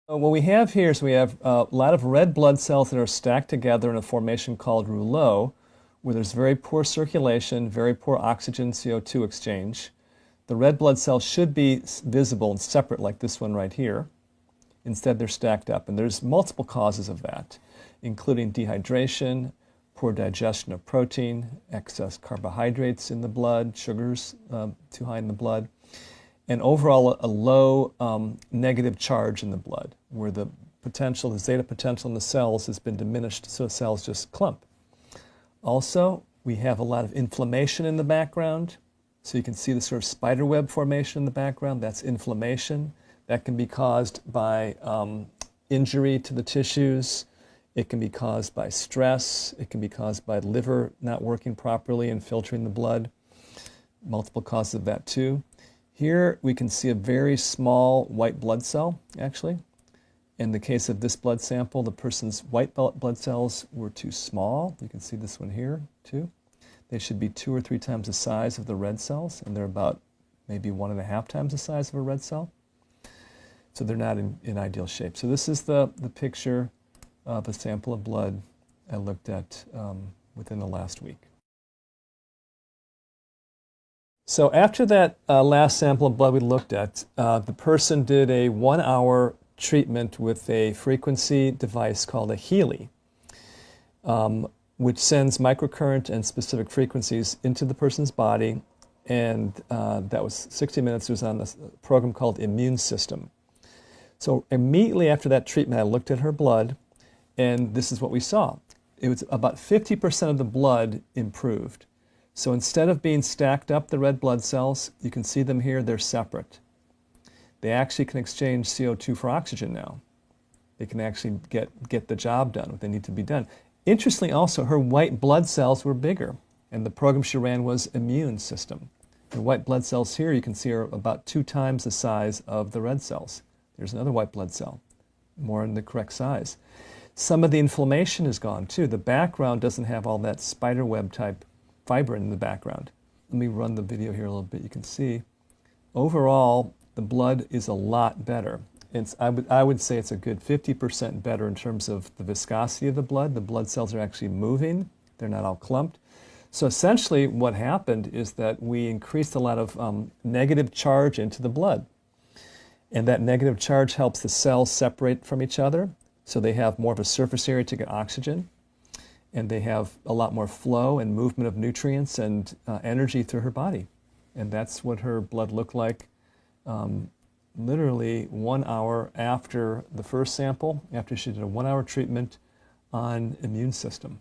What we have here is we have a lot of red blood cells that are stacked together in a formation called rouleau, where there's very poor circulation, very poor oxygen CO2 exchange. The red blood cells should be visible and separate like this one right here. Instead, they're stacked up, and there's multiple causes of that, including dehydration, poor digestion of protein, excess carbohydrates in the blood, sugars too high in the blood, and overall a low negative charge in the blood, where the potential, the zeta potential in the cells has been diminished, so cells just clump. Also, we have a lot of inflammation in the background. So you can see the sort of spider web formation in the background. That's inflammation. That can be caused by injury to the tissues. It can be caused by stress. It can be caused by liver not working properly and filtering the blood. Multiple causes of that too. Here we can see a very small white blood cell, actually. In the case of this blood sample, the person's white blood cells were too small. You can see this one here too. They should be 2 or 3 times the size of the red cells, and they're about maybe 1.5 times the size of a red cell. So they're not in ideal shape. So this is the picture of a sample of blood I looked at within the last week. So after that last sample of blood we looked at, the person did a 1-hour treatment with a frequency device called a Healy, which sends microcurrent and specific frequencies into the person's body, and that was 60 minutes. It was on a program called Immune System. So immediately after that treatment, I looked at her blood, and this is what we saw. It was about 50% of the blood improved. So instead of being stacked up, the red blood cells, you can see them here, they're separate. They actually can exchange CO2 for oxygen now. They can actually get the job done, what they need to be done. Interestingly also, her white blood cells were bigger, and the program she ran was Immune System. The white blood cells here, you can see, are about 2 times the size of the red cells. There's another white blood cell, more in the correct size. Some of the inflammation is gone too. The background doesn't have all that spider web type fibrin in the background. Let me run the video here a little bit. You can see overall the blood is a lot better. I would say it's a good 50% better in terms of the viscosity of the blood. The blood cells are actually moving. They're not all clumped. So essentially what happened is that we increased a lot of negative charge into the blood. And that negative charge helps the cells separate from each other, so they have more of a surface area to get oxygen, and they have a lot more flow and movement of nutrients and energy through her body. And that's what her blood looked like literally 1 hour after the first sample, after she did a 1-hour treatment on Immune System.